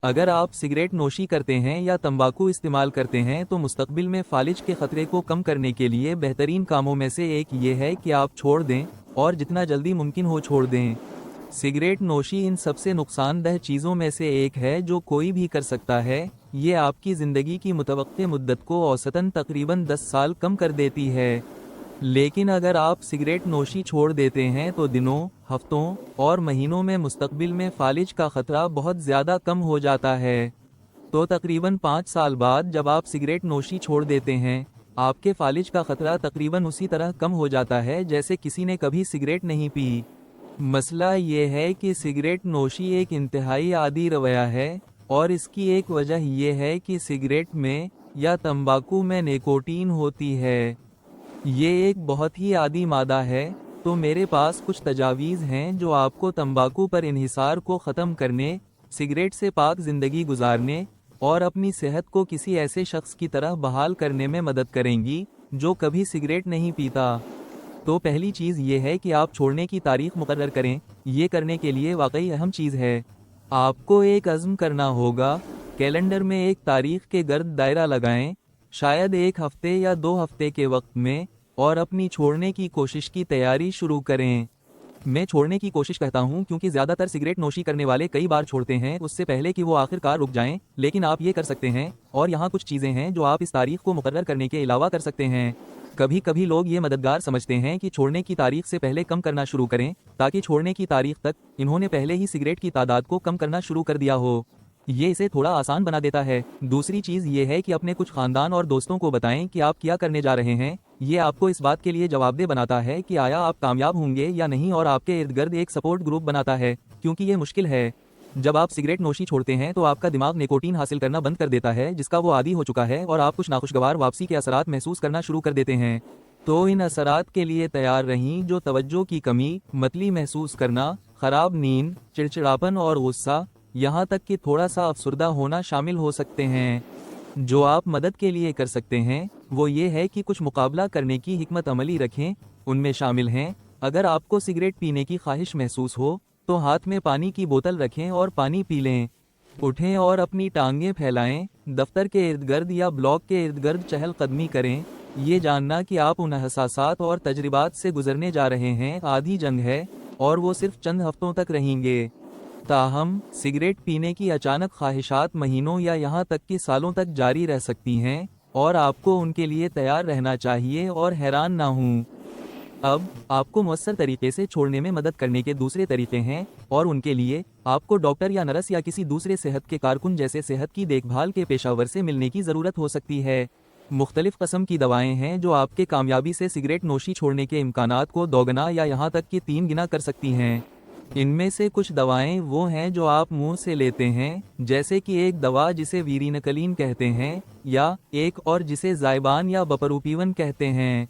अगर आप सिगरेट नोशी करते हैं या तंबाकू इस्तेमाल करते हैं तो मुस्तकबिल में फालिज के खतरे को कम करने के लिए बेहतरीन कामों में से एक ये है कि आप छोड़ दें, और जितना जल्दी मुमकिन हो छोड़ दें। सिगरेट नोशी इन सबसे नुकसानदेह चीज़ों में से एक है जो कोई भी कर सकता है। ये आपकी ज़िंदगी की मुतवक्के मुद्दत को औसतन तकरीबन 10 साल कम कर देती है। लेकिन अगर आप सिगरेट नोशी छोड़ देते हैं तो दिनों, हफ्तों और महीनों में मुस्तकबिल में फालिज का ख़तरा बहुत ज़्यादा कम हो जाता है। तो तकरीबन 5 साल बाद जब आप सिगरेट नोशी छोड़ देते हैं, आपके फालिज का ख़तरा तकरीबन उसी तरह कम हो जाता है जैसे किसी ने कभी सिगरेट नहीं पी। मसला ये है कि सिगरेट नोशी एक इंतहाई आदी रवैया है, और इसकी एक वजह यह है कि सिगरेट में या तंबाकू में निकोटीन होती है। ये एक बहुत ही आदी मादा है। तो मेरे पास कुछ तजावीज़ हैं जो आपको तंबाकू पर इन्हिसार को ख़त्म करने, सिगरेट से पाक ज़िंदगी गुजारने और अपनी सेहत को किसी ऐसे शख्स की तरह बहाल करने में मदद करेंगी जो कभी सिगरेट नहीं पीता। तो पहली चीज़ ये है कि आप छोड़ने की तारीख मुकर्रर करें। ये करने के लिए वाकई अहम चीज़ है, आपको एक अज़्म करना होगा। कैलेंडर में एक तारीख के गर्द दायरा लगाएं, शायद 1 हफ्ते या 2 हफ्ते के वक्त में, और अपनी छोड़ने की कोशिश की तैयारी शुरू करें। मैं छोड़ने की कोशिश कहता हूं क्योंकि ज़्यादातर सिगरेट नोशी करने वाले कई बार छोड़ते हैं उससे पहले कि वो आखिरकार रुक जाएं, लेकिन आप ये कर सकते हैं, और यहाँ कुछ चीज़ें हैं जो आप इस तारीख को मुकर्रर करने के अलावा कर सकते हैं। कभी कभी लोग ये मददगार समझते हैं कि छोड़ने की तारीख से पहले कम करना शुरू करें, ताकि छोड़ने की तारीख तक इन्होंने पहले ही सिगरेट की तादाद को कम करना शुरू कर दिया हो। ये इसे थोड़ा आसान बना देता है। दूसरी चीज़ ये है कि अपने कुछ खानदान और दोस्तों को बताएं कि आप क्या करने जा रहे हैं। ये आपको इस बात के लिए जवाबदेह बनाता है कि आया आप कामयाब होंगे या नहीं, और आपके इर्द गिर्द एक सपोर्ट ग्रुप बनाता है, क्योंकि ये मुश्किल है। जब आप सिगरेट नोशी छोड़ते हैं तो आपका दिमाग निकोटीन हासिल करना बंद कर देता है जिसका वो आदी हो चुका है, और आप कुछ नाखुशगवार वापसी के असरात महसूस करना शुरू कर देते हैं। तो इन असरात के लिए तैयार रहीं जो तवज्जो की कमी, मतली महसूस करना, ख़राब नींद, चिड़चिड़ापन और गुस्सा, यहाँ तक कि थोड़ा सा अफसुर्दा होना शामिल हो सकते हैं। जो आप मदद के लिए कर सकते हैं वो ये है कि कुछ मुकाबला करने की हिकमत अमली रखें। उनमें शामिल हैं, अगर आपको सिगरेट पीने की ख्वाहिश महसूस हो तो हाथ में पानी की बोतल रखें और पानी पी लें। उठें और अपनी टांगें फैलाएं, दफ्तर के इर्द गिर्द या ब्लॉक के इर्द गिर्द चहलकदमी करें। ये जानना कि आप उन एहसासात और तजर्बात से गुजरने जा रहे हैं आधी जंग है, और वो सिर्फ चंद हफ्तों तक रहेंगे। ताहम सिगरेट पीने की अचानक ख्वाहिशात महीनों या यहाँ तक कि सालों तक जारी रह सकती हैं, और आपको उनके लिए तैयार रहना चाहिए और हैरान ना हूँ। अब आपको मौसर तरीके से छोड़ने में मदद करने के दूसरे तरीके हैं, और उनके लिए आपको डॉक्टर या नर्स या किसी दूसरे सेहत के कारकुन जैसे सेहत की देखभाल के पेशावर से मिलने की ज़रूरत हो सकती है। मुख्तलिफ कस्म की दवाएं हैं जो आपके कामयाबी से सिगरेट नोशी छोड़ने के इम्कानात को दोगुना या यहाँ तक कि 3 गुना कर सकती हैं। इनमें से कुछ दवाएं वो हैं जो आप मुंह से लेते हैं, जैसे कि एक दवा जिसे वीरिनकलीन कहते हैं, या एक और जिसे ज़ाइबान या बपरूपीवन कहते हैं।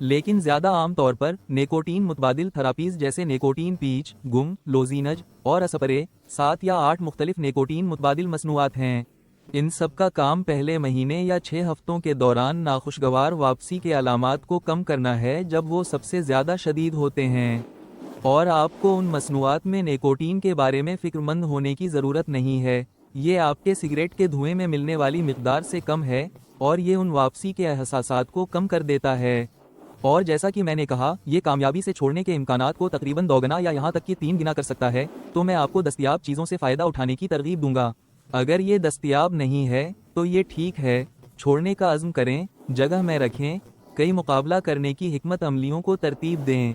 लेकिन ज़्यादा आम तौर पर निकोटीन मुतबादिल थेरापीज़ जैसे निकोटीन पीच, गुम, लोजीनज और असपरे 7 या 8 मुख्तलिफ निकोटीन मुतबादिल मसनूआत हैं। इन सब का काम पहले महीने या 6 हफ्तों के दौरान नाखुशगवार वापसी के अलामात को कम करना है जब वो सबसे ज़्यादा शदीद होते हैं। और आपको उन मसनूआत में निकोटीन के बारे में फ़िक्रमंद होने की ज़रूरत नहीं है। ये आपके सिगरेट के धुएं में मिलने वाली मिकदार से कम है, और ये उन वापसी के एहसासात को कम कर देता है। और जैसा कि मैंने कहा, ये कामयाबी से छोड़ने के इम्कानात को तकरीबन दोगुना या यहाँ तक कि 3 गुना कर सकता है। तो मैं आपको दस्तयाब चीज़ों से फ़ायदा उठाने की तरगीब दूंगा। अगर ये दस्तयाब नहीं है तो ये ठीक है, छोड़ने का अज़्म करें, जगह में रखें, कई मुकाबला करने की हिकमत अमलियों को तरतीब दें।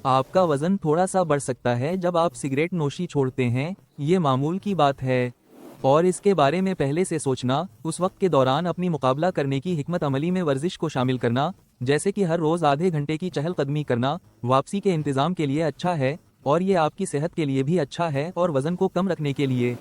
आपका वज़न थोड़ा सा बढ़ सकता है जब आप सिगरेट नोशी छोड़ते हैं, ये मामूल की बात है। और इसके बारे में पहले से सोचना, उस वक्त के दौरान अपनी मुकाबला करने की हिकमत अमली में वर्जिश को शामिल करना, जैसे कि हर रोज़ आधे घंटे की चहलकदमी करना, वापसी के इंतज़ाम के लिए अच्छा है, और ये आपकी सेहत के लिए भी अच्छा है और वज़न को कम रखने के लिए।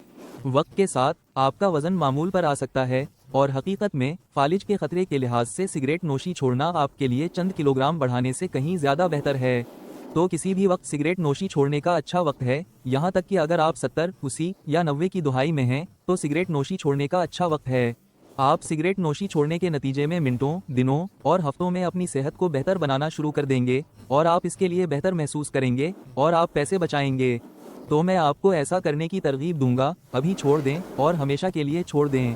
वक्त के साथ आपका वज़न मामूल पर आ सकता है, और हकीकत में फालिज के ख़तरे के लिहाज से सिगरेट नोशी छोड़ना आपके लिए चंद किलोग्राम बढ़ाने से कहीं ज़्यादा बेहतर है। तो किसी भी वक्त सिगरेट नोशी छोड़ने का अच्छा वक्त है, यहाँ तक कि अगर आप 70, 80 या 90 की दुहाई में हैं तो सिगरेट नोशी छोड़ने का अच्छा वक्त है। आप सिगरेट नोशी छोड़ने के नतीजे में मिनटों, दिनों और हफ्तों में अपनी सेहत को बेहतर बनाना शुरू कर देंगे, और आप इसके लिए बेहतर महसूस करेंगे और आप पैसे बचाएंगे। तो मैं आपको ऐसा करने की तरगीब दूंगा, अभी छोड़ दें और हमेशा के लिए छोड़ दें।